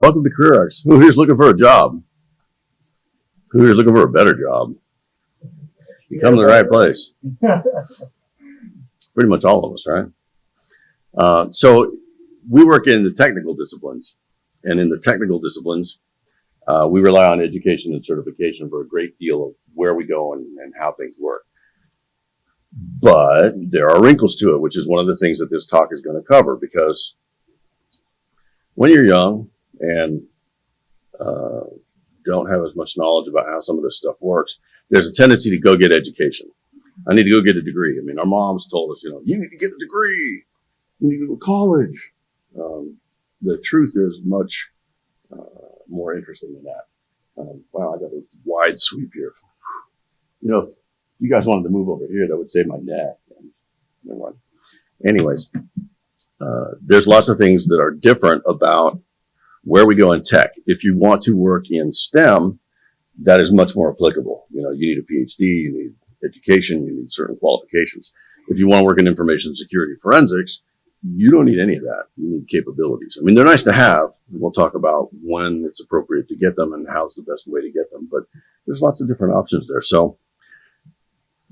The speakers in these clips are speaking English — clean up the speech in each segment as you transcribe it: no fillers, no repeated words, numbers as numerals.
Welcome to CareerX. Who here's looking for a job? Who here's looking for a better job? You come to the right place. Pretty much all of us, right? So we work in the technical disciplines. And in the technical disciplines, we rely on education and certification for a great deal of where we go and how things work. But there are wrinkles to it, which is one of the things that this talk is going to cover, because when you're young and don't have as much knowledge about how some of this stuff works, there's a tendency to go get education. I need to go get a degree. I mean, our moms told us, you need to get a degree. You need to go to college. The truth is much more interesting than that. Wow, I got a wide sweep here. If you guys wanted to move over here, that would save my neck. Never mind. Anyways, there's lots of things that are different about where we go in tech. If you want to work in STEM, that is much more applicable. You need a PhD, you need education, you need certain qualifications. If you want to work in information security forensics, you don't need any of that. You need capabilities. I mean, they're nice to have. We'll talk about when it's appropriate to get them and how's the best way to get them, but there's lots of different options there. So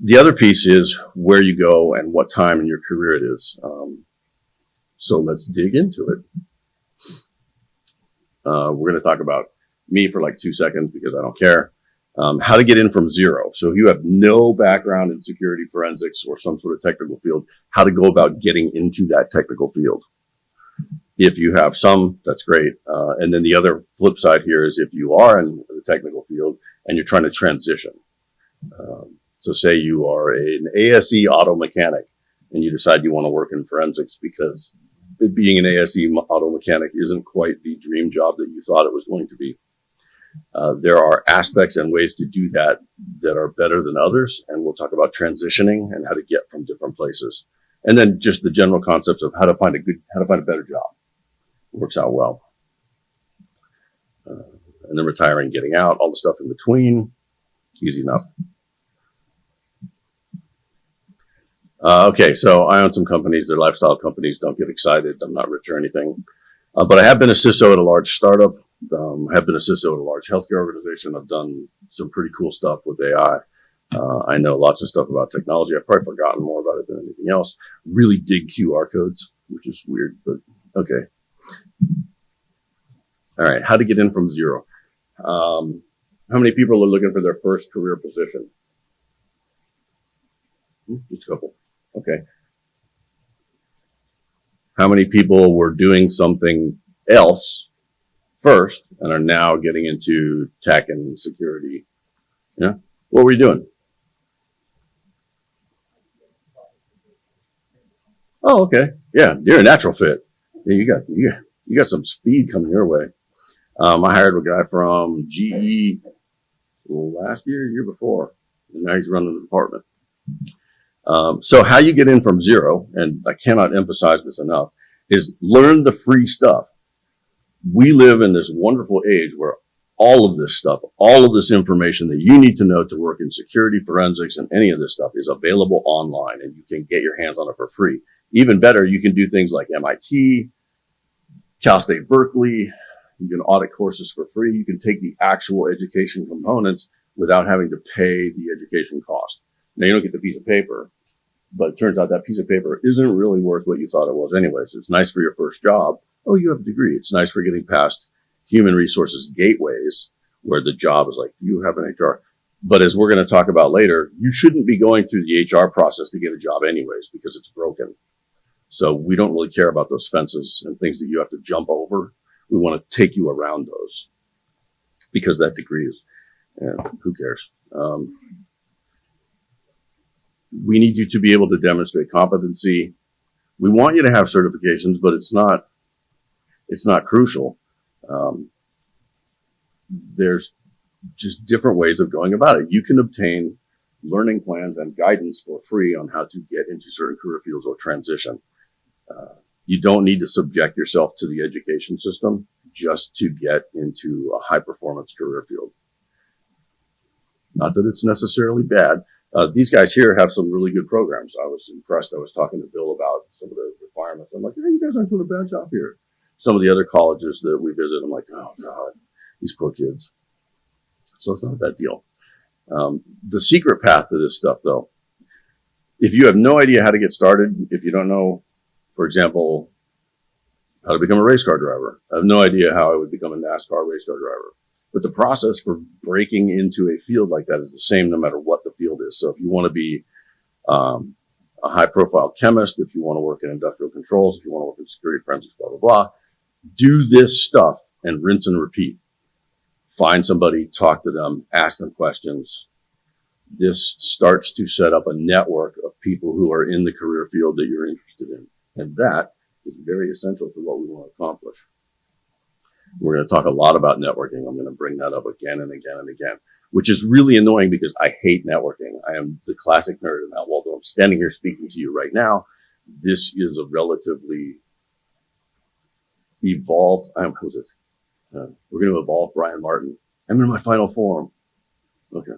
the other piece is where you go and what time in your career it is. So let's dig into it. We're going to talk about me for like 2 seconds because I don't care. How to get in from zero. So if you have no background in security forensics or some sort of technical field, how to go about getting into that technical field. If you have some, that's great. And then the other flip side here is if you are in the technical field and you're trying to transition. So say you are an ASE auto mechanic and you decide you want to work in forensics because being an ASE auto mechanic isn't quite the dream job that you thought it was going to be. There are aspects and ways to do that that are better than others, and we'll talk about transitioning and how to get from different places, and then just the general concepts of how to find a better job. Works out well, and then retiring, getting out, all the stuff in between, easy enough. Okay, so I own some companies. They're lifestyle companies. Don't get excited. I'm not rich or anything, but I have been a CISO at a large startup. Have been a CISO at a large healthcare organization. I've done some pretty cool stuff with AI. I know lots of stuff about technology. I've probably forgotten more about it than anything else. Really dig QR codes, which is weird, but okay. All right, how to get in from zero. How many people are looking for their first career position? Just a couple. Okay. How many people were doing something else first and are now getting into tech and security? Yeah. What were you doing? Oh, okay. Yeah, you're a natural fit. Yeah, you got some speed coming your way. I hired a guy from GE last year before, and now he's running the department. So how you get in from zero, and I cannot emphasize this enough, is learn the free stuff. We live in this wonderful age where all of this stuff, all of this information that you need to know to work in security, forensics, and any of this stuff is available online, and you can get your hands on it for free. Even better, you can do things like MIT, Cal State Berkeley. You can audit courses for free. You can take the actual education components without having to pay the education cost. Now, you don't get the piece of paper, but it turns out that piece of paper isn't really worth what you thought it was anyways. It's nice for your first job. Oh, you have a degree. It's nice for getting past human resources gateways where the job is like, you have an HR. But as we're going to talk about later, you shouldn't be going through the HR process to get a job anyways because it's broken. So we don't really care about those fences and things that you have to jump over. We want to take you around those because that degree is, who cares? We need you to be able to demonstrate competency. We want you to have certifications, but it's not crucial. There's just different ways of going about it. You can obtain learning plans and guidance for free on how to get into certain career fields or transition. You don't need to subject yourself to the education system just to get into a high performance career field. Not that it's necessarily bad. These guys here have some really good programs. I was impressed. I was talking to Bill about some of the requirements. I'm like, hey, you guys aren't doing a bad job here. some of the other colleges that we visit, I'm like, oh God, these poor kids. So it's not a bad deal. The secret path to this stuff, though, if you have no idea how to get started, if you don't know, for example, how to become a race car driver, I have no idea how I would become a NASCAR race car driver. But the process for breaking into a field like that is the same no matter what the field is. So if you want to be a high-profile chemist, if you want to work in industrial controls, if you want to work in security forensics, blah, blah, blah, do this stuff and rinse and repeat. Find somebody, talk to them, ask them questions. This starts to set up a network of people who are in the career field that you're interested in. And that is very essential to what we want to accomplish. We're going to talk a lot about networking. I'm going to bring that up again and again and again, which is really annoying because I hate networking. I am the classic nerd in that. Although I'm standing here speaking to you right now, this is a relatively evolved, we're going to evolve Brian Martin. I'm in my final form. Okay.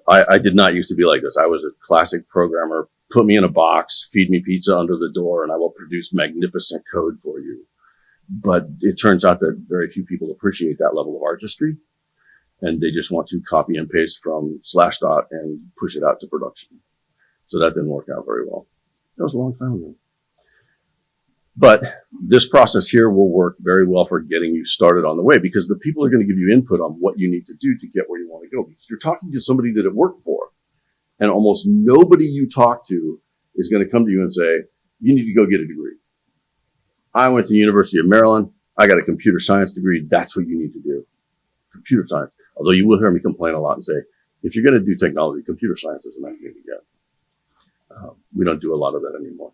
I did not used to be like this. I was a classic programmer. Put me in a box, feed me pizza under the door, and I will produce magnificent code for you. But it turns out that very few people appreciate that level of artistry, and they just want to copy and paste from Slashdot and push it out to production. So that didn't work out very well. That was a long time ago. But this process here will work very well for getting you started on the way, because the people are going to give you input on what you need to do to get where you want to go. Because you're talking to somebody that it worked for, and almost nobody you talk to is going to come to you and say, you need to go get a degree. I went to the University of Maryland. I got a computer science degree. That's what you need to do. Computer science. Although you will hear me complain a lot and say, if you're going to do technology, computer science is a nice thing to get. We don't do a lot of that anymore.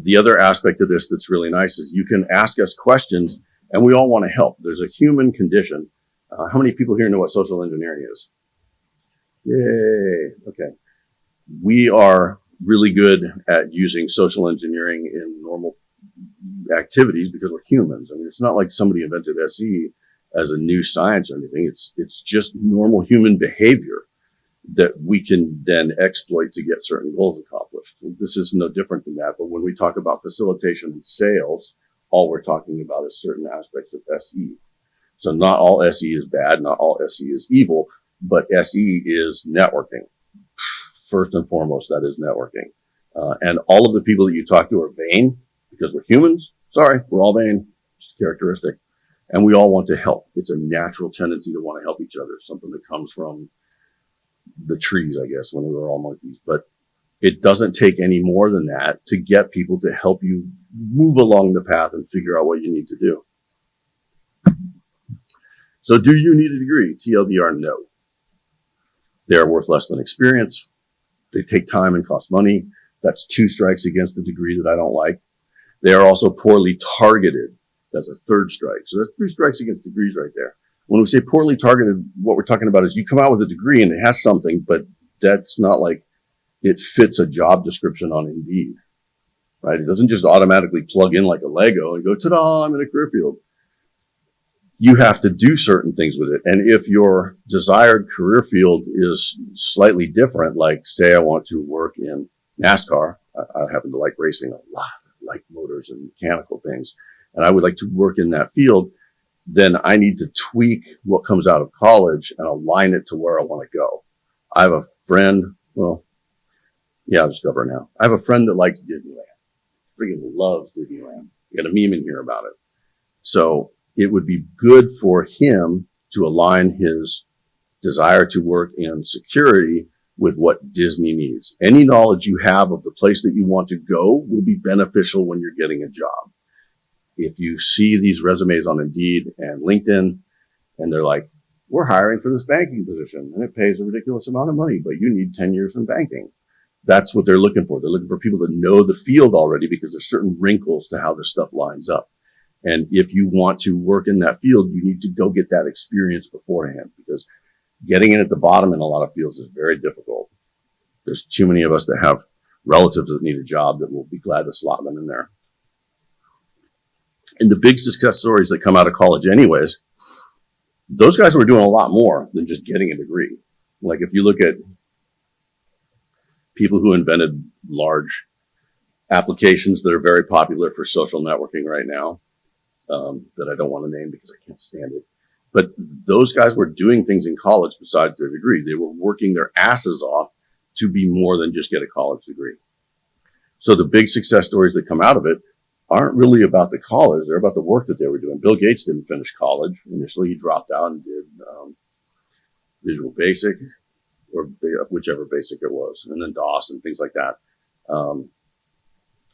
The other aspect of this that's really nice is you can ask us questions, and we all want to help. There's a human condition. How many people here know what social engineering is? Yay. Okay. We are really good at using social engineering in normal activities because we're humans. I mean, it's not like somebody invented SE as a new science or anything. It's just normal human behavior that we can then exploit to get certain goals accomplished. This is no different than that. But when we talk about facilitation and sales, all we're talking about is certain aspects of SE. So not all SE is bad, not all SE is evil, but SE is networking. First and foremost, that is networking. And all of the people that you talk to are vain because we're humans. Sorry, we're all vain. It's characteristic. And we all want to help. It's a natural tendency to want to help each other, something that comes from the trees, I guess, when we were all monkeys. But it doesn't take any more than that to get people to help you move along the path and figure out what you need to do. So do you need a degree? TLDR, no. They are worth less than experience. They take time and cost money. That's 2 strikes against the degree that I don't like. They are also poorly targeted. That's a 3rd strike. So that's 3 strikes against degrees right there. When we say poorly targeted, what we're talking about is you come out with a degree and it has something, but that's not like it fits a job description on Indeed, right? It doesn't just automatically plug in like a Lego and go, ta-da, I'm in a career field. You have to do certain things with it. And if your desired career field is slightly different, like say I want to work in NASCAR, I happen to like racing a lot, I like motors and mechanical things, and I would like to work in that field, then I need to tweak what comes out of college and align it to where I want to go. I have a friend, I'll just cover it now. I have a friend that likes Disneyland. Freaking loves Disneyland. We got a meme in here about it. So it would be good for him to align his desire to work in security with what Disney needs. Any knowledge you have of the place that you want to go will be beneficial when you're getting a job. If you see these resumes on Indeed and LinkedIn, and they're like, we're hiring for this banking position, and it pays a ridiculous amount of money, but you need 10 years in banking. That's what they're looking for. They're looking for people that know the field already because there's certain wrinkles to how this stuff lines up. And if you want to work in that field, you need to go get that experience beforehand, because getting in at the bottom in a lot of fields is very difficult. There's too many of us that have relatives that need a job that will be glad to slot them in there. And the big success stories that come out of college anyways, those guys were doing a lot more than just getting a degree. Like if you look at people who invented large applications that are very popular for social networking right now, that I don't want to name because I can't stand it. But those guys were doing things in college besides their degree. They were working their asses off to be more than just get a college degree. So the big success stories that come out of it aren't really about the college. They're about the work that they were doing. Bill Gates didn't finish college. Initially, he dropped out and did Visual Basic, or whichever basic it was, and then DOS and things like that.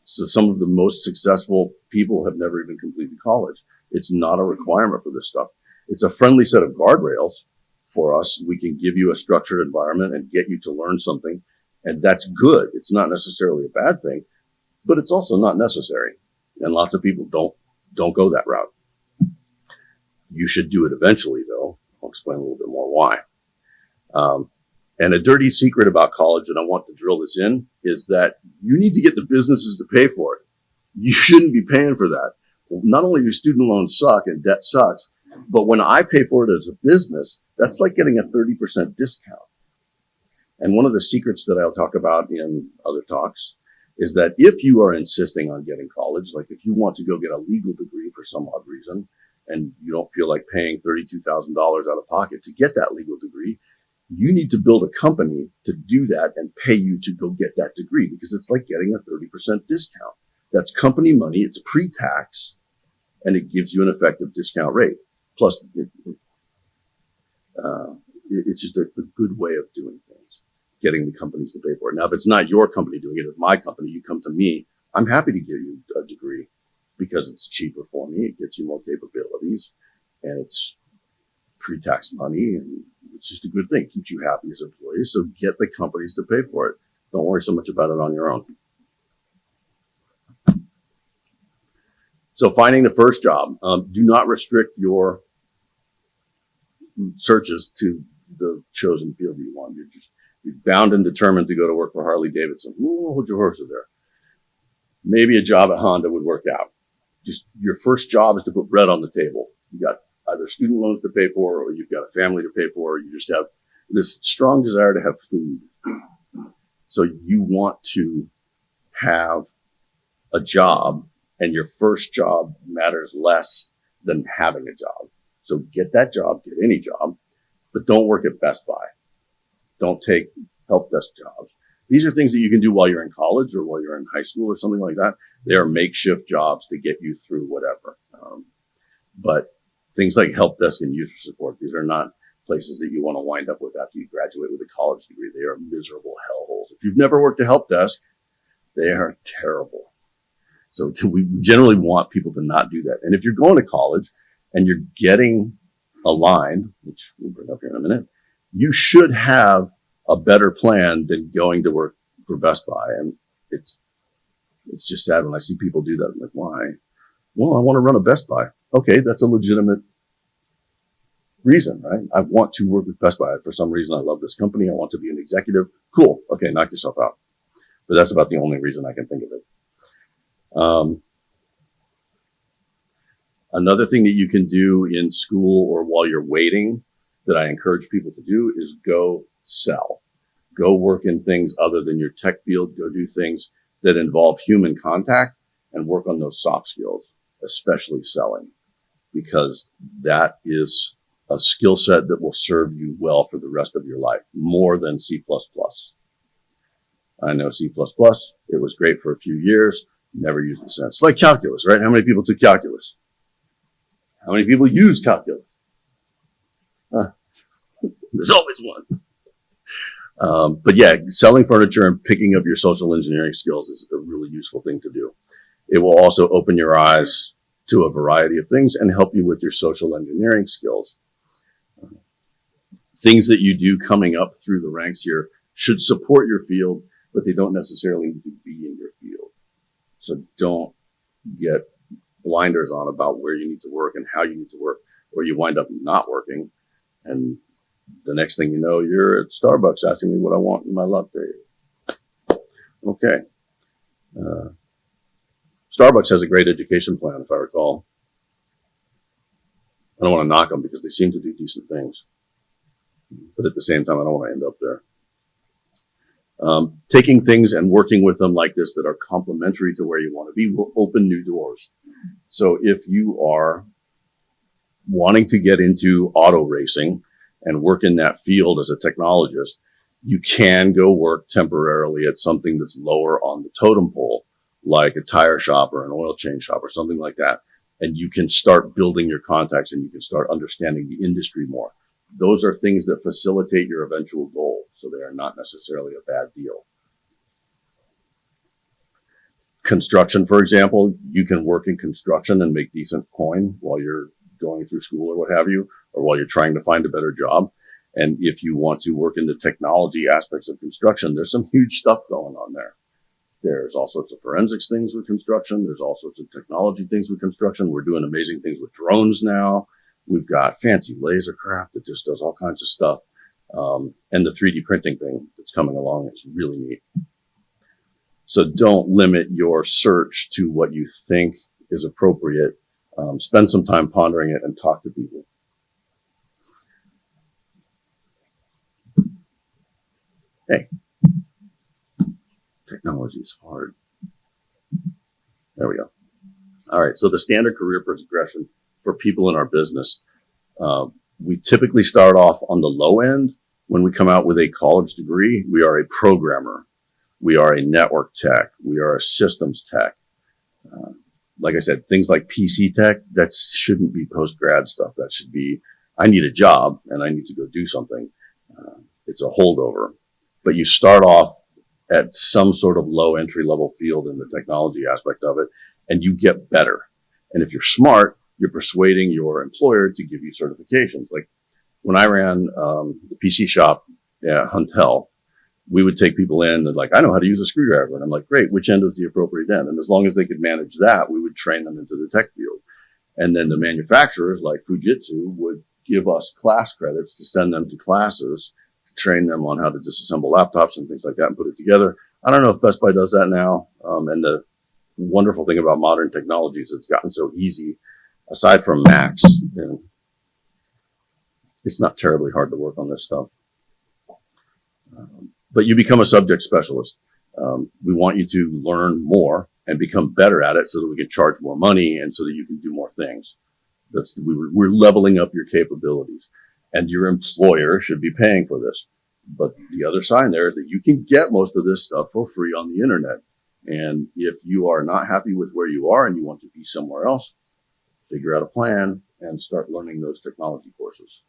So some of the most successful people have never even completed college. It's not a requirement for this stuff. It's a friendly set of guardrails for us. We can give you a structured environment and get you to learn something. And that's good. It's not necessarily a bad thing, but it's also not necessary. And lots of people don't go that route. You should do it eventually, though. I'll explain a little bit more why. And a dirty secret about college, and I want to drill this in, is that you need to get the businesses to pay for it. You shouldn't be paying for that. Not only do student loans suck and debt sucks, but when I pay for it as a business, that's like getting a 30% discount. And one of the secrets that I'll talk about in other talks is that if you are insisting on getting college, like if you want to go get a legal degree for some odd reason, and you don't feel like paying $32,000 out of pocket to get that legal degree, you need to build a company to do that and pay you to go get that degree, because it's like getting a 30% discount. That's company money. It's pre-tax, and it gives you an effective discount rate. Plus, it's just a good way of doing things, getting the companies to pay for it. Now, if it's not your company doing it, it's my company, you come to me, I'm happy to give you a degree because it's cheaper for me. It gets you more capabilities, and it's pre-tax money, and it's just a good thing. It keeps you happy as employees. So get the companies to pay for it. Don't worry so much about it on your own. So finding the first job. Do not restrict your searches to the chosen field you want. You're bound and determined to go to work for Harley Davidson. Ooh, hold your horses there. Maybe a job at Honda would work out. Just your first job is to put bread on the table. You got either student loans to pay for, or you've got a family to pay for, or you just have this strong desire to have food. So you want to have a job, and your first job matters less than having a job. So get that job, get any job, but don't work at Best Buy. Don't take help desk jobs. These are things that you can do while you're in college or while you're in high school or something like that. They are makeshift jobs to get you through whatever. But things like help desk and user support, these are not places that you want to wind up with after you graduate with a college degree. They are miserable hellholes. If you've never worked a help desk, they are terrible. So we generally want people to not do that. And if you're going to college and you're getting aligned, which we'll bring up here in a minute, you should have a better plan than going to work for Best Buy. And it's just sad when I see people do that. I'm like, why? Well, I want to run a Best Buy. Okay, that's a legitimate reason, right? I want to work with Best Buy. For some reason, I love this company. I want to be an executive. Cool. Okay, knock yourself out. But that's about the only reason I can think of it. Another thing that you can do in school or while you're waiting that I encourage people to do is go sell. Go work in things other than your tech field. Go do things that involve human contact and work on those soft skills, especially selling, because that is a skill set that will serve you well for the rest of your life, more than C++. I know C++. It was great for a few years. Never used it since. It's like calculus, right? How many people took calculus? How many people use calculus? There's always one. But yeah, selling furniture and picking up your social engineering skills is a really useful thing to do. It will also open your eyes to a variety of things and help you with your social engineering skills. Things that you do coming up through the ranks here should support your field, but they don't necessarily need to be in your field. So don't get blinders on about where you need to work and how you need to work, or you wind up not working. And the next thing you know, you're at Starbucks asking me what I want in my latte. Okay. Starbucks has a great education plan, if I recall. I don't want to knock them because they seem to do decent things. But at the same time, I don't want to end up there. Taking things and working with them like this that are complementary to where you want to be will open new doors. So if you are wanting to get into auto racing and work in that field as a technologist, you can go work temporarily at something that's lower on the totem pole, like a tire shop or an oil change shop or something like that. And you can start building your contacts and you can start understanding the industry more. Those are things that facilitate your eventual goal. So they are not necessarily a bad deal. Construction, for example, you can work in construction and make decent coin while you're going through school or what have you, or while you're trying to find a better job. And if you want to work in the technology aspects of construction, there's some huge stuff going on there. There's all sorts of forensics things with construction. There's all sorts of technology things with construction. We're doing amazing things with drones now. We've got fancy laser craft that just does all kinds of stuff. And the 3D printing thing that's coming along is really neat. So don't limit your search to what you think is appropriate. Spend some time pondering it and talk to people. Hey, technology is hard. There we go. All right. So the standard career progression for people in our business, we typically start off on the low end. When we come out with a college degree, we are a programmer. We are a network tech. We are a systems tech. Like I said, things like PC tech, that shouldn't be post-grad stuff. That should be, I need a job and I need to go do something. It's a holdover. But you start off at some sort of low entry level field in the technology aspect of it, and you get better. And if you're smart, you're persuading your employer to give you certifications. Like when I ran the PC shop at Huntel, we would take people in and like, I know how to use a screwdriver. And I'm like, great, which end is the appropriate end? And as long as they could manage that, we would train them into the tech field. And then the manufacturers like Fujitsu would give us class credits to send them to classes to train them on how to disassemble laptops and things like that and put it together. I don't know if Best Buy does that now. And the wonderful thing about modern technology is it's gotten so easy. Aside from Macs, it's not terribly hard to work on this stuff. But you become a subject specialist. We want you to learn more and become better at it so that we can charge more money and so that you can do more things. We're leveling up your capabilities. And your employer should be paying for this. But the other side there is that you can get most of this stuff for free on the internet. And if you are not happy with where you are and you want to be somewhere else, figure out a plan and start learning those technology courses.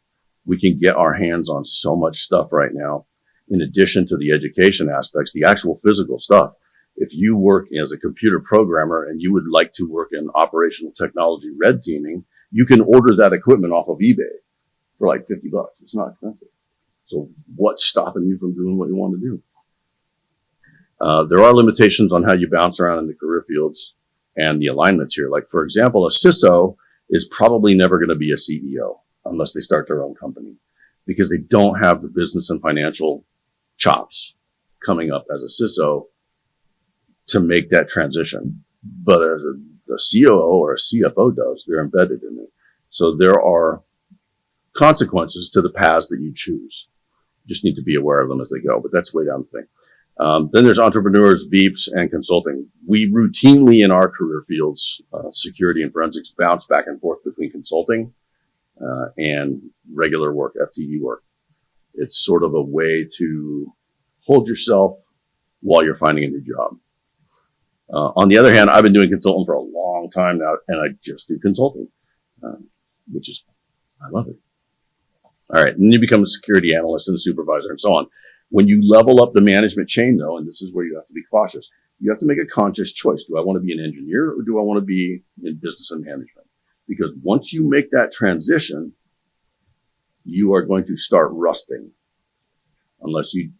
We can get our hands on so much stuff right now. In addition to the education aspects, the actual physical stuff. If you work as a computer programmer and you would like to work in operational technology red teaming, you can order that equipment off of eBay for like $50. It's not expensive. So what's stopping you from doing what you want to do? There are limitations on how you bounce around in the career fields and the alignments here. Like, for example, a CISO is probably never going to be a CEO unless they start their own company because they don't have the business and financial chops coming up as a CISO to make that transition. But as a COO or a CFO does, they're embedded in it. So there are consequences to the paths that you choose. You just need to be aware of them as they go, but that's way down the thing. Then there's entrepreneurs, VEEPs, and consulting. We routinely in our career fields, security and forensics, bounce back and forth between consulting and regular work, FTE work. It's sort of a way to hold yourself while you're finding a new job. On the other hand, I've been doing consulting for a long time now, and I just do consulting, which is, I love it. All right, and then you become a security analyst and a supervisor and so on. When you level up the management chain, though, and this is where you have to be cautious, you have to make a conscious choice. Do I want to be an engineer or do I want to be in business and management? Because once you make that transition, you are going to start rusting unless you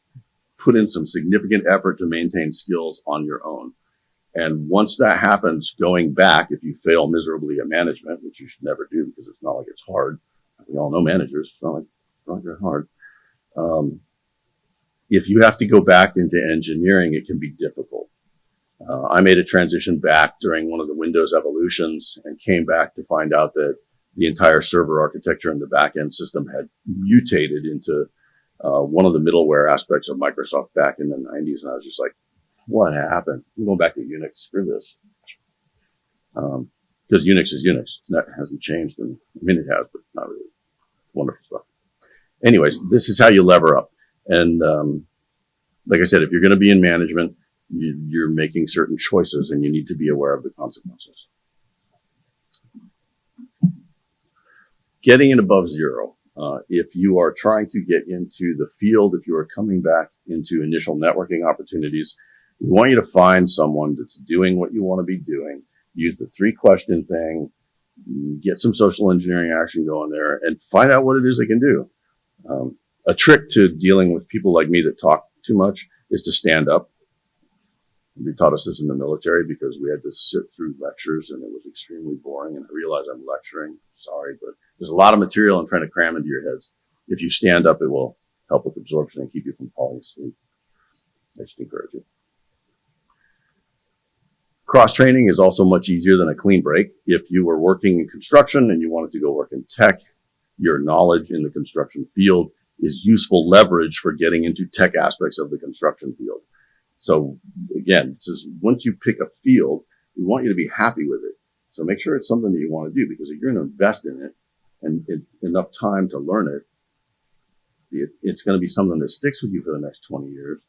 put in some significant effort to maintain skills on your own. And once that happens, going back, if you fail miserably at management, which you should never do because it's not like it's hard. We all know managers. It's not very hard. If you have to go back into engineering, it can be difficult. I made a transition back during one of the Windows evolutions and came back to find out that the entire server architecture in the back-end system had mutated into one of the middleware aspects of Microsoft back in the 90s. And I was just like, what happened? I'm going back to Unix. Screw this. Because Unix is Unix. That hasn't changed. And I mean, it has, but not really. Wonderful stuff. Anyways, this is how you lever up. And like I said, if you're going to be in management, you're making certain choices and you need to be aware of the consequences. Getting it above zero. If you are trying to get into the field, if you are coming back into initial networking opportunities, we want you to find someone that's doing what you want to be doing. Use the 3-question thing, get some social engineering action going there, and find out what it is they can do. A trick to dealing with people like me that talk too much is to stand up. They taught us this in the military because we had to sit through lectures and it was extremely boring. And I realize I'm lecturing. Sorry, but there's a lot of material I'm trying to cram into your heads. If you stand up, it will help with absorption and keep you from falling asleep. I just encourage you. Cross-training is also much easier than a clean break. If you were working in construction and you wanted to go work in tech, your knowledge in the construction field is useful leverage for getting into tech aspects of the construction field. So again, this is once you pick a field, we want you to be happy with it. So make sure it's something that you want to do, because if you're going to invest in it and enough time to learn it, it's going to be something that sticks with you for the next 20 years.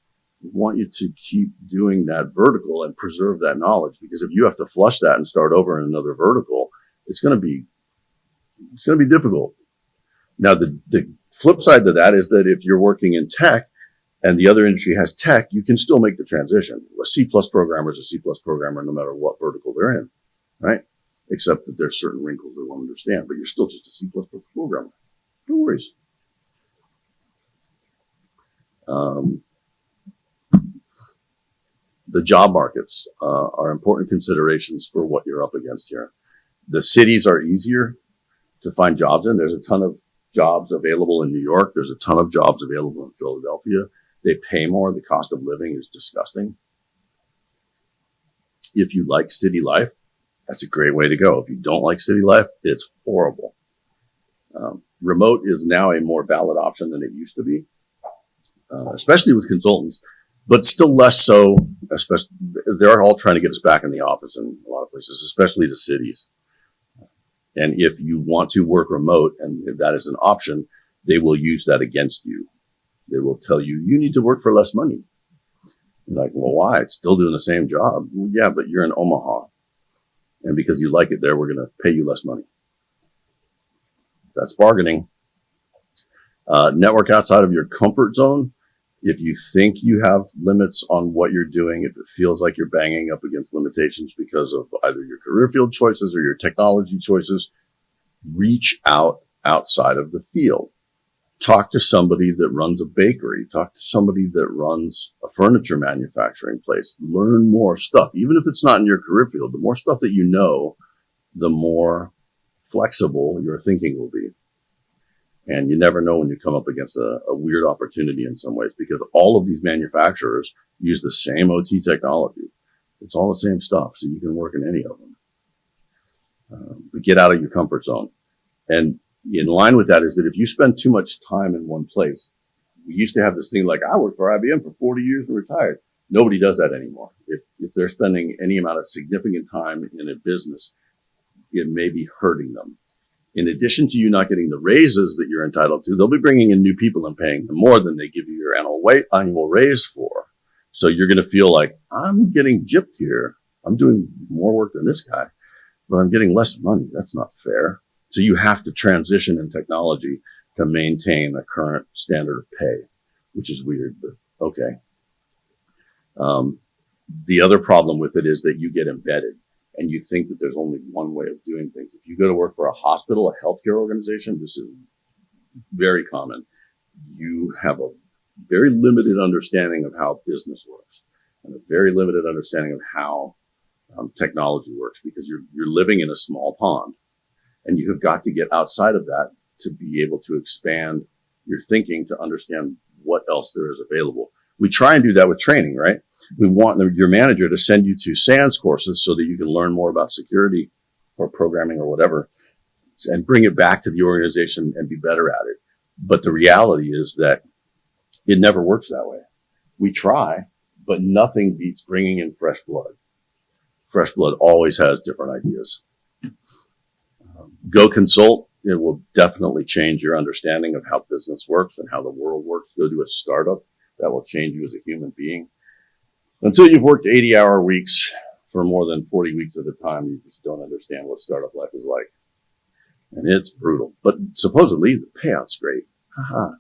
We want you to keep doing that vertical and preserve that knowledge, because if you have to flush that and start over in another vertical, it's going to be difficult. Now, the flip side to that is that if you're working in tech and the other industry has tech, you can still make the transition. A C+ programmer is a C+ programmer no matter what vertical they're in, right? Except that there's certain wrinkles they won't understand, but you're still just a C++ programmer. No worries. The job markets are important considerations for what you're up against here. The cities are easier to find jobs in. There's a ton of jobs available in New York. There's a ton of jobs available in Philadelphia. They pay more. The cost of living is disgusting. If you like city life, that's a great way to go. If you don't like city life, it's horrible. Remote is now a more valid option than it used to be, especially with consultants, but still less so. Especially, they're all trying to get us back in the office in a lot of places, especially the cities. And if you want to work remote, and if that is an option, they will use that against you. They will tell you, you need to work for less money. You're like, well, why? It's still doing the same job. Well, yeah, but you're in Omaha. And because you like it there, we're going to pay you less money. That's bargaining. Network outside of your comfort zone. If you think you have limits on what you're doing, if it feels like you're banging up against limitations because of either your career field choices or your technology choices, reach out outside of the field. Talk to somebody that runs a bakery. Talk to somebody that runs a furniture manufacturing place. Learn more stuff. Even if it's not in your career field, the more stuff that you know, the more flexible your thinking will be. And you never know when you come up against a weird opportunity in some ways, because all of these manufacturers use the same OT technology. It's all the same stuff, so you can work in any of them. But get out of your comfort zone. And in line with that is that if you spend too much time in one place, we used to have this thing like, I worked for IBM for 40 years and retired. Nobody does that anymore. If they're spending any amount of significant time in a business, it may be hurting them. In addition to you not getting the raises that you're entitled to, they'll be bringing in new people and paying them more than they give you your annual raise for. So you're going to feel like, I'm getting gypped here. I'm doing more work than this guy, but I'm getting less money. That's not fair. So you have to transition in technology to maintain a current standard of pay, which is weird, but okay. The other problem with it is that you get embedded. And you think that there's only one way of doing things. If you go to work for a hospital, a healthcare organization, this is very common. You have a very limited understanding of how business works and a very limited understanding of how technology works, because you're living in a small pond, and you have got to get outside of that to be able to expand your thinking to understand what else there is available. We try and do that with training, right? We want your manager to send you to SANS courses so that you can learn more about security or programming or whatever, and bring it back to the organization and be better at it. But the reality is that It never works that way. We try, but nothing beats bringing in fresh blood. Fresh blood always has different ideas. Go consult. It will definitely change your understanding of how business works and how the world works. Go to a startup. That will change you as a human being. Until you've worked 80-hour weeks for more than 40 weeks at a time, you just don't understand what startup life is like. And it's brutal. But supposedly the payout's great. Haha.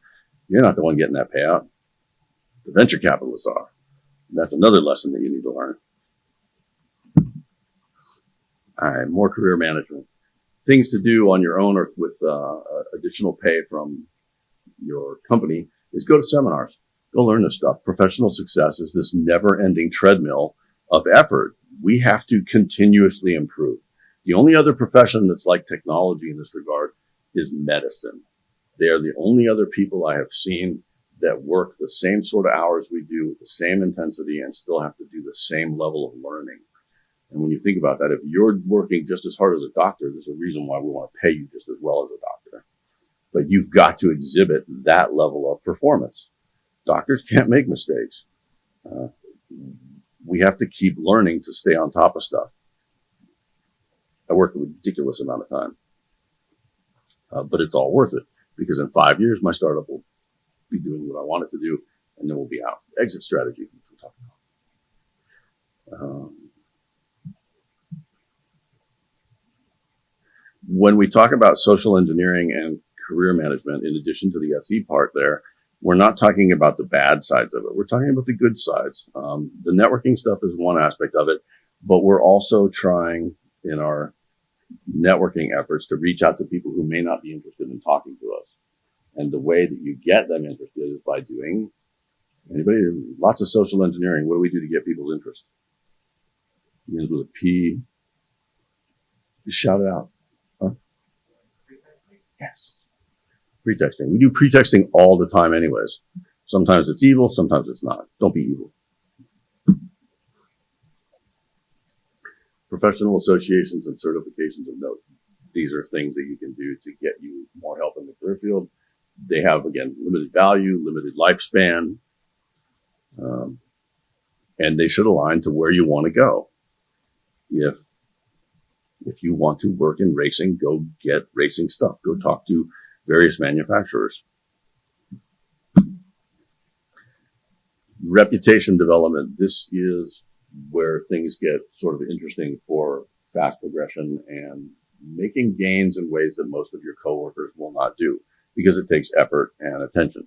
You're not the one getting that payout. The venture capitalists are. And that's another lesson that you need to learn. All right, more career management. Things to do on your own or with additional pay from your company is go to seminars. Go learn this stuff. Professional success is this never-ending treadmill of effort. We have to continuously improve. The only other profession that's like technology in this regard is medicine. They are the only other people I have seen that work the same sort of hours we do with the same intensity and still have to do the same level of learning. And when you think about that, if you're working just as hard as a doctor, there's a reason why we want to pay you just as well as a doctor. But you've got to exhibit that level of performance. Doctors can't make mistakes. We have to keep learning to stay on top of stuff. I work a ridiculous amount of time, but it's all worth it because in 5 years, my startup will be doing what I want it to do, and then we'll be out. Exit strategy, which we're talking about. When we talk about social engineering and career management, in addition to the SE part there, we're not talking about the bad sides of it. We're talking about the good sides. The networking stuff is one aspect of it, but we're also trying in our networking efforts to reach out to people who may not be interested in talking to us. And the way that you get them interested is by doing lots of social engineering. What do we do to get people's interest? It begins with a P. Just shout it out. Huh? Yes. Pretexting. We do pretexting all the time anyways. Sometimes it's evil, sometimes it's not. Don't be evil. Professional associations and certifications of note. These are things that you can do to get you more help in the career field. They have, again, limited value, limited lifespan, and they should align to where you want to go. If you want to work in racing, go get racing stuff. Go talk to various manufacturers. Reputation development. This is where things get sort of interesting for fast progression and making gains in ways that most of your coworkers will not do because it takes effort and attention.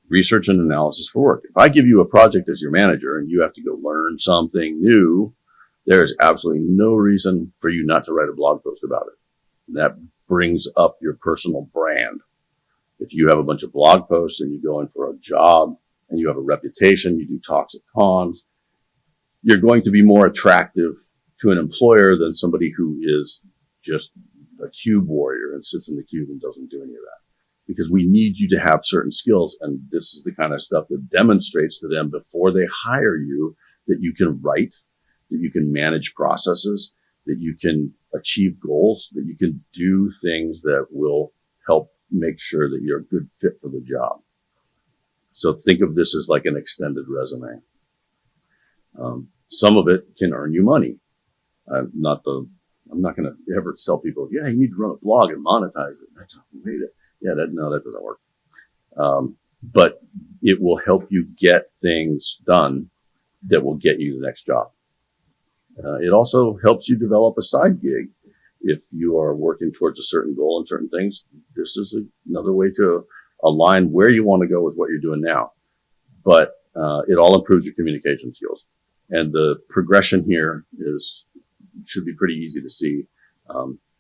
Research and analysis for work. If I give you a project as your manager and you have to go learn something new, there is absolutely no reason for you not to write a blog post about it. That brings up your personal brand. If you have a bunch of blog posts and you go in for a job and you have a reputation, you do talks at cons, you're going to be more attractive to an employer than somebody who is just a cube warrior and sits in the cube and doesn't do any of that. Because we need you to have certain skills, and this is the kind of stuff that demonstrates to them before they hire you that you can write, that you can manage processes, that you can achieve goals, that you can do things that will help make sure that you're a good fit for the job. So think of this as like an extended resume. Some of it can earn you money. I'm not going to ever tell people, yeah, you need to run a blog and monetize it. That's a way to, that doesn't work. But it will help you get things done that will get you the next job. It also helps you develop a side gig. If you are working towards a certain goal and certain things, this is another way to align where you want to go with what you're doing now. But it all improves your communication skills. And the progression here should be pretty easy to see.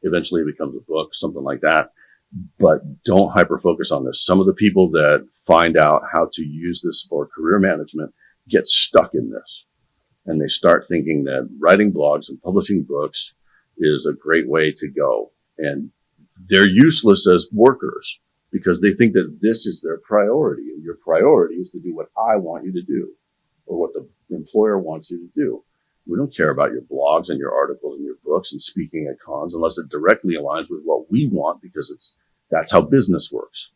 Eventually it becomes a book, something like that. But don't hyper-focus on this. Some of the people that find out how to use this for career management get stuck in this. And they start thinking that writing blogs and publishing books is a great way to go. And they're useless as workers because they think that this is their priority. And your priority is to do what I want you to do or what the employer wants you to do. We don't care about your blogs and your articles and your books and speaking at cons unless it directly aligns with what we want because that's how business works.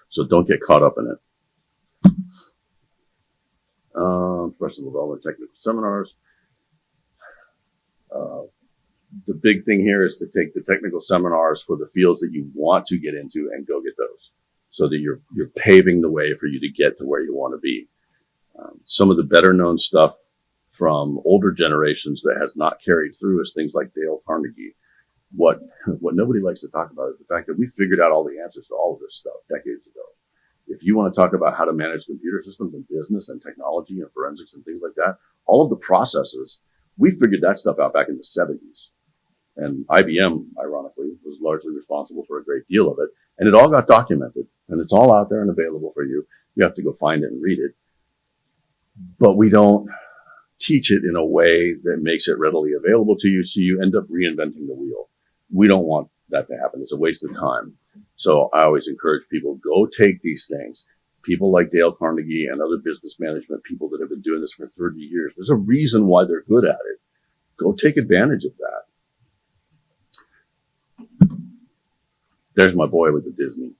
So don't get caught up in it. Professional development, technical seminars. The big thing here is to take the technical seminars for the fields that you want to get into and go get those, so that you're paving the way for you to get to where you want to be. Some of the better known stuff from older generations that has not carried through is things like Dale Carnegie. What nobody likes to talk about is the fact that we figured out all the answers to all of this stuff decades ago. If you want to talk about how to manage computer systems and business and technology and forensics and things like that, all of the processes, we figured that stuff out back in the 70s. And IBM, ironically, was largely responsible for a great deal of it. And it all got documented. And it's all out there and available for you. You have to go find it and read it. But we don't teach it in a way that makes it readily available to you, so you end up reinventing the wheel. We don't want that to happen. It's a waste of time. So I always encourage people, go take these things. People like Dale Carnegie and other business management people that have been doing this for 30 years, there's a reason why they're good at it. Go take advantage of that. There's my boy with the Disney.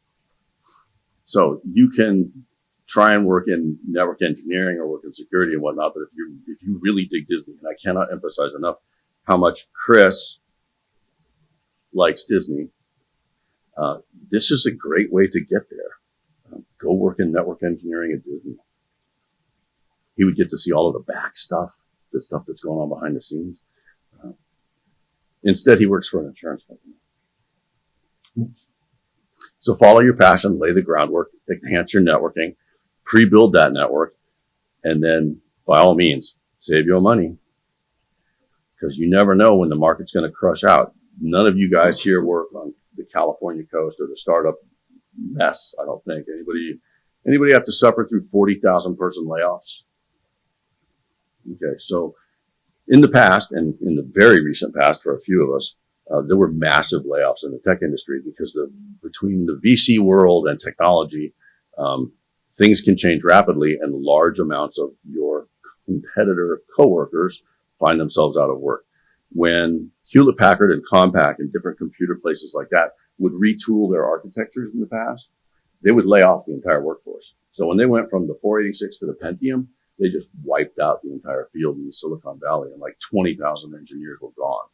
So you can try and work in network engineering or work in security and whatnot, but if you really dig Disney, and I cannot emphasize enough how much Chris likes Disney, this is a great way to get there. Go work in network engineering at Disney. He would get to see all of the back stuff, the stuff that's going on behind the scenes. Instead, he works for an insurance company. So follow your passion, lay the groundwork, enhance your networking, pre-build that network, and then by all means, save your money, because you never know when the market's going to crush out. None of you guys here work on the California coast or the startup mess. I don't think anybody have to suffer through 40,000 person layoffs. Okay. So in the past, and in the very recent past for a few of us, there were massive layoffs in the tech industry because between the VC world and technology, things can change rapidly, and large amounts of your competitor coworkers find themselves out of work. When Hewlett Packard and Compaq and different computer places like that would retool their architectures in the past, they would lay off the entire workforce. So when they went from the 486 to the Pentium, they just wiped out the entire field in Silicon Valley, and like 20,000 engineers were gone.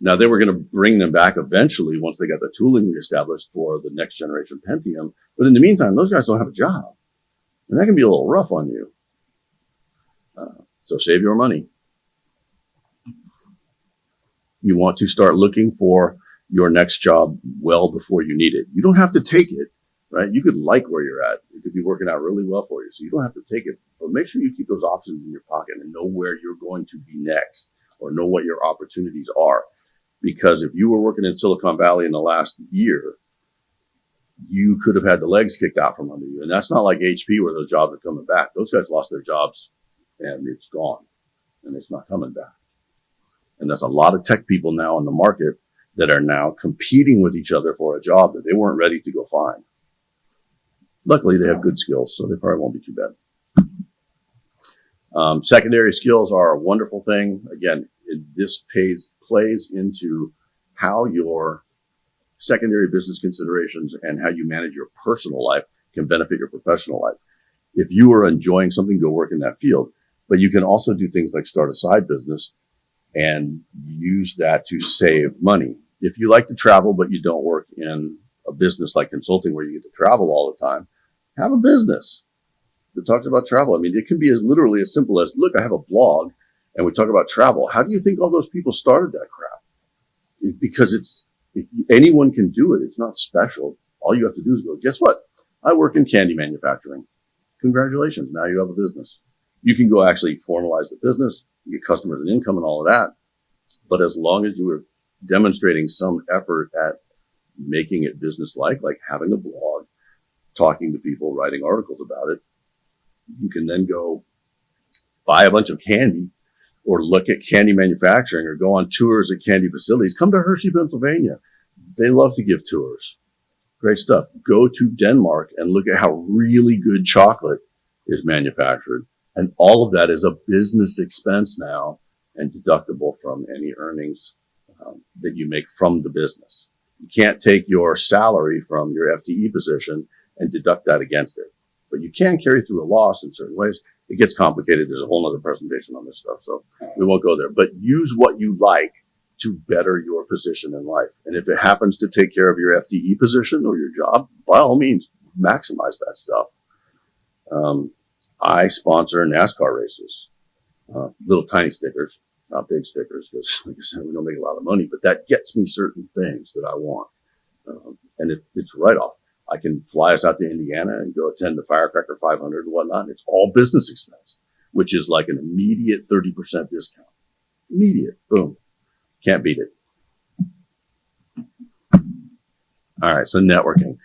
Now, they were going to bring them back eventually once they got the tooling reestablished for the next generation Pentium. But in the meantime, those guys don't have a job. And that can be a little rough on you. So save your money. You want to start looking for your next job well before you need it. You don't have to take it, right? You could like where you're at. It could be working out really well for you. So you don't have to take it. But make sure you keep those options in your pocket and know where you're going to be next, or know what your opportunities are. Because if you were working in Silicon Valley in the last year, you could have had the legs kicked out from under you. And that's not like HP where those jobs are coming back. Those guys lost their jobs and it's gone and it's not coming back. And there's a lot of tech people now in the market that are now competing with each other for a job that they weren't ready to go find. Luckily, they have good skills, so they probably won't be too bad. Secondary skills are a wonderful thing. Again, this plays into how your secondary business considerations and how you manage your personal life can benefit your professional life. If you are enjoying something, go work in that field. But you can also do things like start a side business and use that to save money. If you like to travel, but you don't work in a business like consulting where you get to travel all the time, have a business that talks about travel. I mean, it can be as literally as simple as, look, I have a blog and we talk about travel. How do you think all those people started that crap? Because anyone can do it. It's not special. All you have to do is go, guess what? I work in candy manufacturing. Congratulations. Now you have a business. You can go actually formalize the business, you get customers and income and all of that. But as long as you are demonstrating some effort at making it business-like having a blog, talking to people, writing articles about it, you can then go buy a bunch of candy or look at candy manufacturing or go on tours at candy facilities. Come to Hershey, Pennsylvania. They love to give tours. Great stuff. Go to Denmark and look at how really good chocolate is manufactured. And all of that is a business expense now and deductible from any earnings that you make from the business. You can't take your salary from your FTE position and deduct that against it. But you can carry through a loss in certain ways. It gets complicated. There's a whole other presentation on this stuff, so we won't go there. But use what you like to better your position in life. And if it happens to take care of your FTE position or your job, by all means, maximize that stuff. I sponsor NASCAR races, little tiny stickers, not big stickers, because like I said, we don't make a lot of money, but that gets me certain things that I want. And it's right off. I can fly us out to Indiana and go attend the Firecracker 500 and whatnot. It's all business expense, which is like an immediate 30% discount. Immediate, boom. Can't beat it. All right, so networking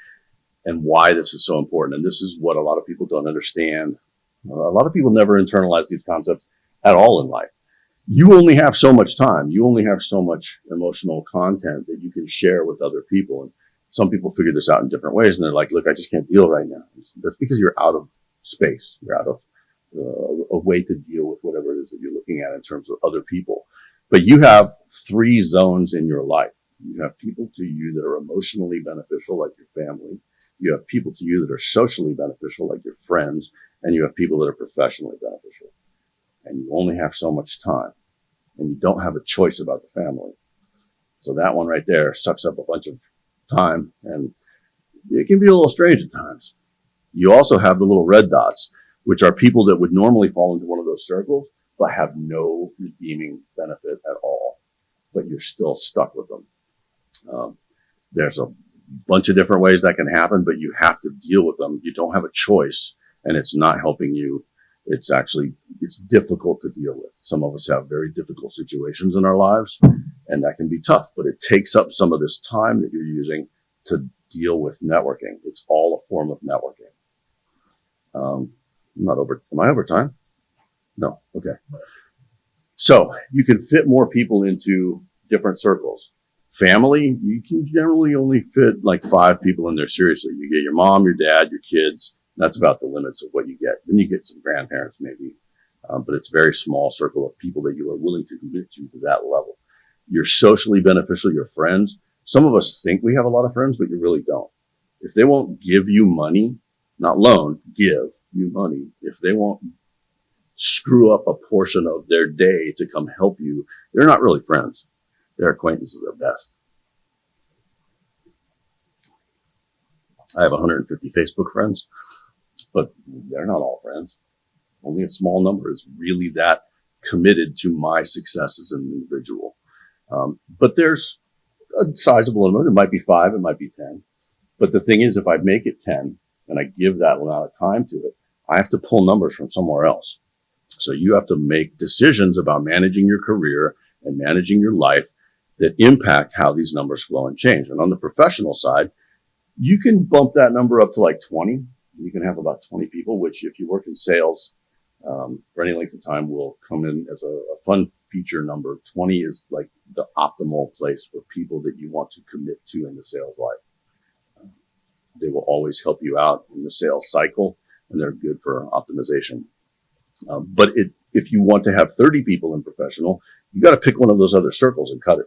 and why this is so important. And this is what a lot of people don't understand. A lot of people never internalize these concepts at all in life. You only have so much time. You only have so much emotional content that you can share with other people. And some people figure this out in different ways. And they're like, look, I just can't deal right now. That's because you're out of space. You're out of a way to deal with whatever it is that you're looking at in terms of other people. But you have 3 zones in your life. You have people to you that are emotionally beneficial, like your family. You have people to you that are socially beneficial, like your friends. And you have people that are professionally beneficial. And you only have so much time. And you don't have a choice about the family. So that one right there sucks up a bunch of time. And it can be a little strange at times. You also have the little red dots, which are people that would normally fall into one of those circles, but have no redeeming benefit at all. But you're still stuck with them. There's a bunch of different ways that can happen, but you have to deal with them. You don't have a choice, and it's not helping you. It's difficult to deal with. Some of us have very difficult situations in our lives, and that can be tough, but it takes up some of this time that you're using to deal with networking. It's all a form of networking. Am I over time? No. Okay. So you can fit more people into different circles. Family, you can generally only fit like 5 people in there seriously. You get your mom, your dad, your kids. That's about the limits of what you get. Then you get some grandparents maybe. But it's a very small circle of people that you are willing to commit to that level. You're socially beneficial, your friends. Some of us think we have a lot of friends, but you really don't. If they won't give you money, not loan, give you money. If they won't screw up a portion of their day to come help you, they're not really friends. They're acquaintances at best. I have 150 Facebook friends, but they're not all friends. Only a small number is really that committed to my success as an individual. But there's a sizable amount. It might be 5, it might be 10. But the thing is, if I make it 10 and I give that amount of time to it, I have to pull numbers from somewhere else. So you have to make decisions about managing your career and managing your life that impact how these numbers flow and change. And on the professional side, you can bump that number up to like 20. You can have about 20 people, which if you work in sales for any length of time will come in as a fun feature number. 20 is like the optimal place for people that you want to commit to in the sales life. They will always help you out in the sales cycle, and they're good for optimization. But if you want to have 30 people in professional, you got to pick one of those other circles and cut it.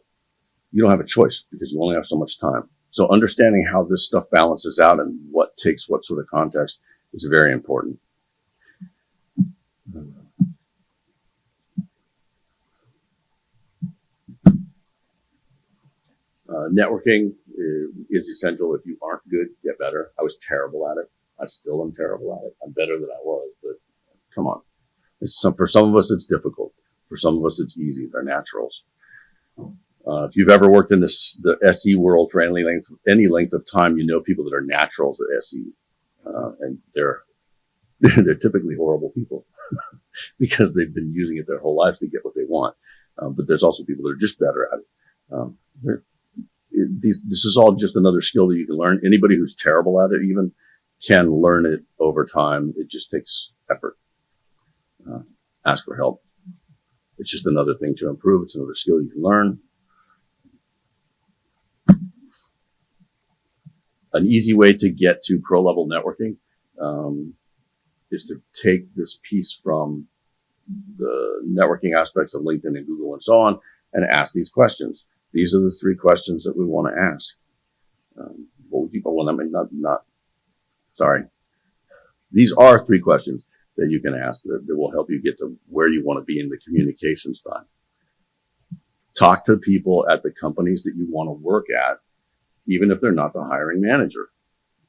You don't have a choice because you only have so much time. So understanding how this stuff balances out and what takes what sort of context is very important. Networking is essential. If you aren't good, get better. I was terrible at it. I still am terrible at it. I'm better than I was, but come on. For some of us, it's difficult. For some of us, it's easy. They're naturals. If you've ever worked in the SE world for any length of time, you know people that are naturals at SE, and they're typically horrible people because they've been using it their whole lives to get what they want. But there's also people that are just better at it. This is all just another skill that you can learn. Anybody who's terrible at it even can learn it over time. It just takes effort. Ask for help. It's just another thing to improve. It's another skill you can learn. An easy way to get to pro-level networking is to take this piece from the networking aspects of LinkedIn and Google and so on and ask these questions. These are the 3 questions that we want to ask. What would you, well, I mean, not Sorry. These are 3 questions that you can ask that will help you get to where you want to be in the communication style. Talk to people at the companies that you want to work at, even if they're not the hiring manager.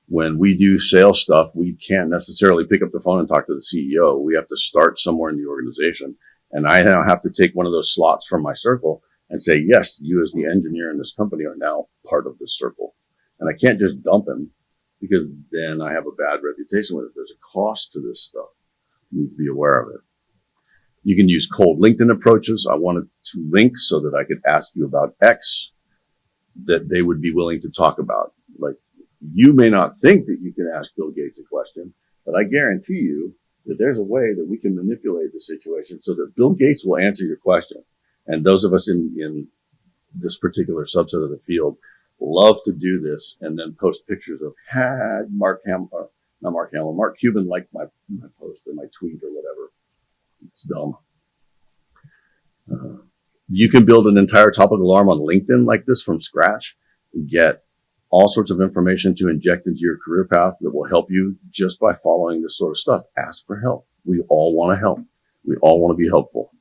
When we do sales stuff, we can't necessarily pick up the phone and talk to the CEO. We have to start somewhere in the organization. And I now have to take one of those slots from my circle and say, yes, you as the engineer in this company are now part of this circle. And I can't just dump him because then I have a bad reputation with it. There's a cost to this stuff. You need to be aware of it. You can use cold LinkedIn approaches. I wanted to link so that I could ask you about X that they would be willing to talk about. Like, you may not think that you can ask Bill Gates a question, but I guarantee you that there's a way that we can manipulate the situation so that Bill Gates will answer your question. And those of us in this particular subset of the field love to do this and then post pictures of Mark Cuban liked my post or my tweet or whatever. It's dumb. You can build an entire topic alarm on LinkedIn like this from scratch and get all sorts of information to inject into your career path that will help you just by following this sort of stuff. Ask for help. We all want to help. We all want to be helpful.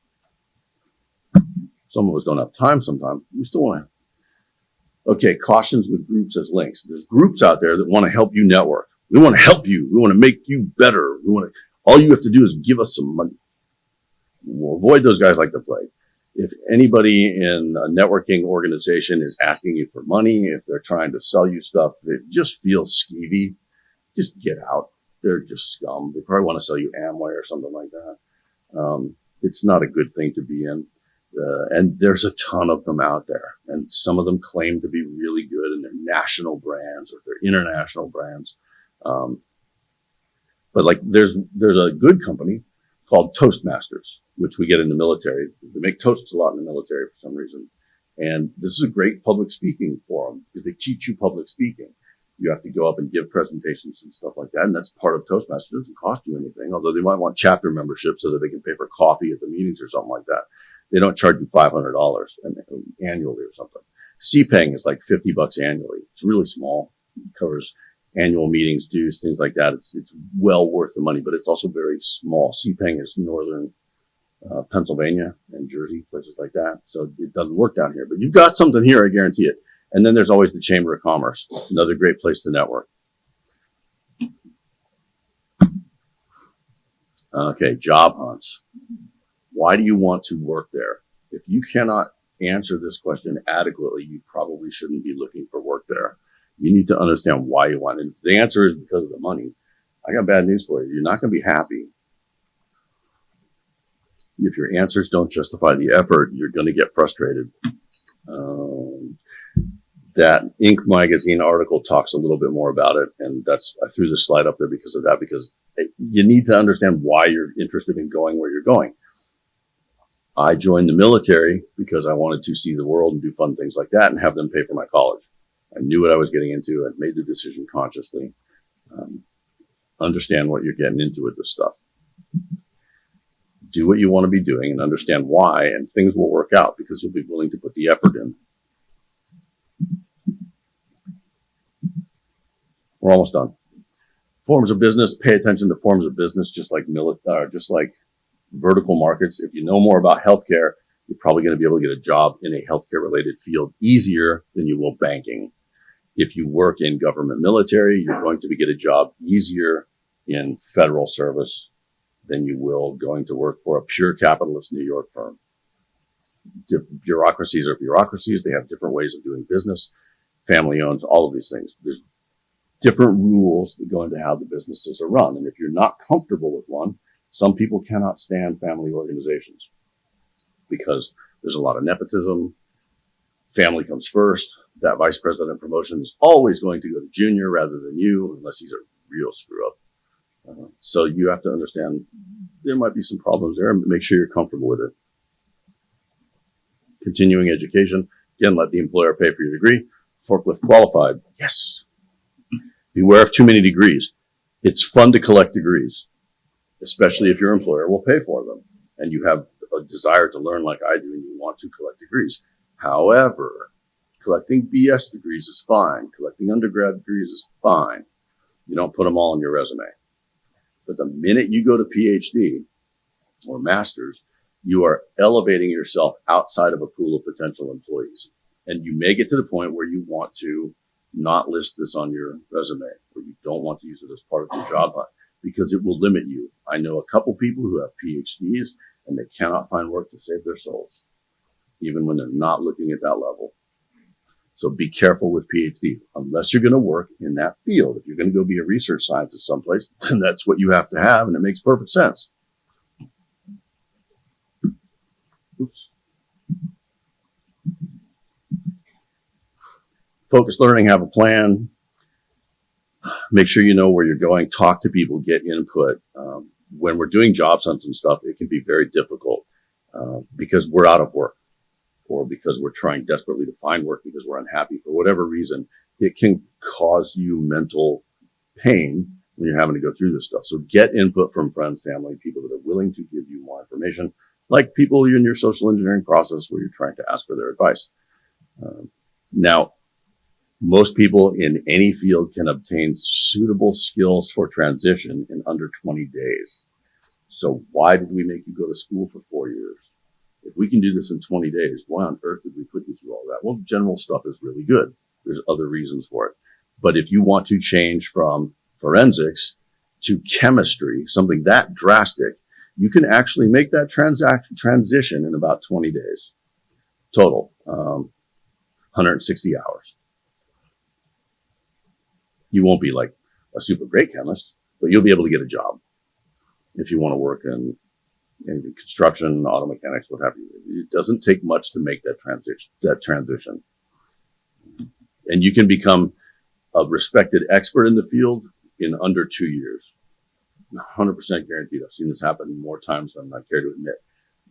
Some of us don't have time sometimes. We still want to. Okay, cautions with groups as links. There's groups out there that want to help you network. We want to help you. We want to make you better. All you have to do is give us some money. We'll avoid those guys like the plague. If anybody in a networking organization is asking you for money, if they're trying to sell you stuff, it just feels skeevy, just get out. They're just scum. They probably want to sell you Amway or something like that. It's not a good thing to be in. And there's a ton of them out there. And some of them claim to be really good and they're national brands or they're international brands. But like there's a good company called Toastmasters, which we get in the military. They make toasts a lot in the military for some reason. And this is a great public speaking forum because they teach you public speaking. You have to go up and give presentations and stuff like that. And that's part of Toastmasters. It doesn't cost you anything, although they might want chapter membership so that they can pay for coffee at the meetings or something like that. They don't charge you $500 annually or something. CPANG is like $50 annually. It's really small. It covers annual meetings, dues, things like that. It's well worth the money, but it's also very small. CPANG is northern Pennsylvania and Jersey, places like that. So it doesn't work down here, but you've got something here, I guarantee it. And then there's always the Chamber of Commerce, another great place to network. Okay, job hunts. Why do you want to work there? If you cannot answer this question adequately, you probably shouldn't be looking for work there. You need to understand why you want it. If the answer is because of the money, I got bad news for you. You're not going to be happy. If your answers don't justify the effort, you're going to get frustrated. That Inc. magazine article talks a little bit more about it, and I threw this slide up there because of that, because you need to understand why you're interested in going where you're going. I joined the military because I wanted to see the world and do fun things like that and have them pay for my college. I knew what I was getting into. I made the decision consciously. Understand what you're getting into with this stuff. Do what you want to be doing and understand why, and things will work out because you'll be willing to put the effort in. We're almost done. Forms of business. Pay attention to forms of business, just like vertical markets. If you know more about healthcare, you're probably going to be able to get a job in a healthcare related field easier than you will banking. If you work in government military, you're going to get a job easier in federal service than you will going to work for a pure capitalist New York firm. Bureaucracies are bureaucracies. They have different ways of doing business, family owned, all of these things. There's different rules that go into how the businesses are run. And if you're not comfortable with one, some people cannot stand family organizations because there's a lot of nepotism. Family comes first. That vice president promotion is always going to go to junior rather than you, unless he's a real screw up. So you have to understand there might be some problems there and make sure you're comfortable with it. Continuing education. Again, let the employer pay for your degree. Forklift qualified. Yes. Beware of too many degrees. It's fun to collect degrees, especially if your employer will pay for them and you have a desire to learn like I do and you want to collect degrees. However, collecting BS degrees is fine. Collecting undergrad degrees is fine. You don't put them all on your resume. But the minute you go to PhD or master's, you are elevating yourself outside of a pool of potential employees. And you may get to the point where you want to not list this on your resume, or you don't want to use it as part of your job hunt, because it will limit you. I know a couple people who have PhDs and they cannot find work to save their souls, even when they're not looking at that level. So be careful with PhDs. Unless you're going to work in that field, if you're going to go be a research scientist someplace, then that's what you have to have, and it makes perfect sense. Oops. Focused learning, have a plan. Make sure you know where you're going. Talk to people, get input. When we're doing job hunts and stuff, it can be very difficult because we're out of work, or because we're trying desperately to find work because we're unhappy for whatever reason. It can cause you mental pain when you're having to go through this stuff. So get input from friends, family, people that are willing to give you more information, like people in your social engineering process where you're trying to ask for their advice. Now, most people in any field can obtain suitable skills for transition in under 20 days. So why did we make you go to school for 4 years? If we can do this in 20 days, why on earth did we put you through all that? Well, general stuff is really good. There's other reasons for it. But if you want to change from forensics to chemistry, something that drastic, you can actually make that transition in about 20 days total, 160 hours. You won't be like a super great chemist, but you'll be able to get a job if you want to work in construction, auto mechanics, what have you. It doesn't take much to make that transition. And you can become a respected expert in the field in under 2 years. 100% guaranteed. I've seen this happen more times than I care to admit.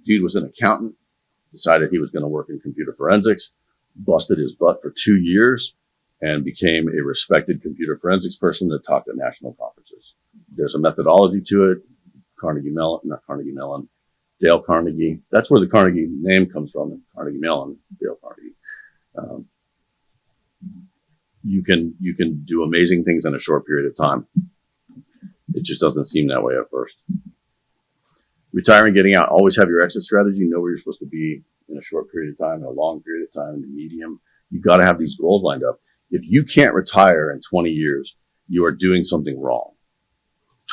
Dude was an accountant, decided he was going to work in computer forensics, busted his butt for 2 years, and became a respected computer forensics person that talked at national conferences. There's a methodology to it. Dale Carnegie. That's where the Carnegie name comes from. Carnegie Mellon, Dale Carnegie. You can do amazing things in a short period of time. It just doesn't seem that way at first. Retiring, getting out. Always have your exit strategy. Know where you're supposed to be in a short period of time, in a long period of time, in the medium. You got to have these goals lined up. If you can't retire in 20 years, you are doing something wrong.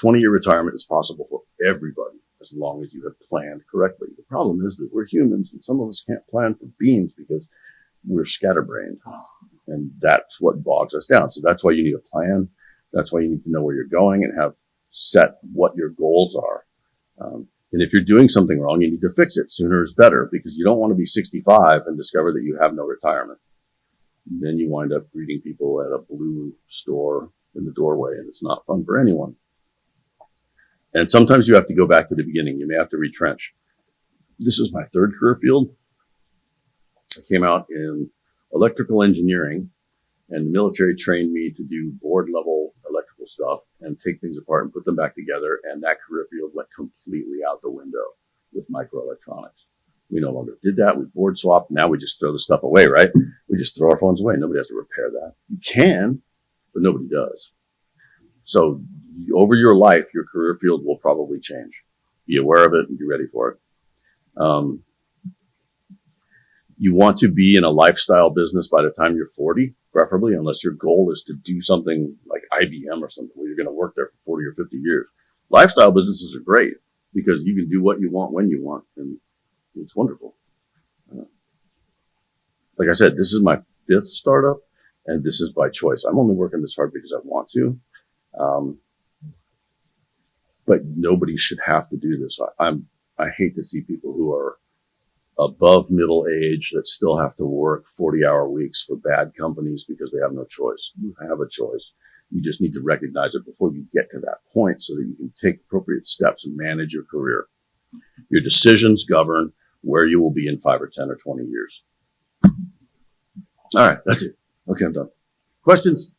20-year retirement is possible for everybody as long as you have planned correctly. The problem is that we're humans, and some of us can't plan for beans because we're scatterbrained, and that's what bogs us down. So that's why you need a plan. That's why you need to know where you're going and have set what your goals are. And if you're doing something wrong, you need to fix it. Sooner is better, because you don't want to be 65 and discover that you have no retirement. Then you wind up greeting people at a blue store in the doorway, and it's not fun for anyone. And sometimes you have to go back to the beginning. You may have to retrench. This is my third career field. I came out in electrical engineering, and the military trained me to do board level electrical stuff and take things apart and put them back together. And that career field went completely out the window with microelectronics. We no longer did that. We board swapped. Now we just throw the stuff away, right? We just throw our phones away. Nobody has to repair that. You can, but nobody does. So over your life, your career field will probably change. Be aware of it and be ready for it. You want to be in a lifestyle business by the time you're 40, preferably, unless your goal is to do something like IBM or something where you're going to work there for 40 or 50 years. Lifestyle businesses are great because you can do what you want when you want, and it's wonderful. Like I said, this is my 5th startup, and this is by choice. I'm only working this hard because I want to. But nobody should have to do this. I hate to see people who are above middle age that still have to work 40-hour weeks for bad companies because they have no choice. You have a choice. You just need to recognize it before you get to that point so that you can take appropriate steps and manage your career. Your decisions govern where you will be in 5 or 10 or 20 years. All right, that's it. Okay, I'm done. Questions?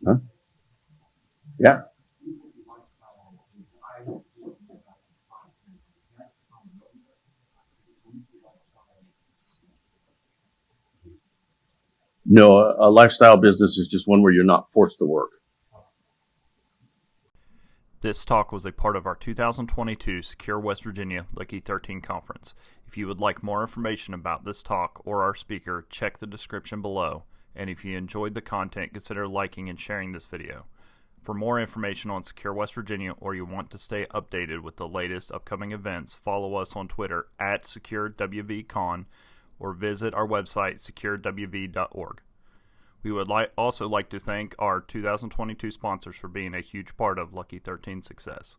Huh? Yeah. No, a lifestyle business is just one where you're not forced to work. This talk was a part of our 2022 Secure West Virginia Lucky 13 conference. If you would like more information about this talk or our speaker, check the description below. And if you enjoyed the content, consider liking and sharing this video. For more information on Secure West Virginia, or you want to stay updated with the latest upcoming events, follow us on Twitter at SecureWVCon or visit our website securewv.org. We would also like to thank our 2022 sponsors for being a huge part of Lucky 13's success.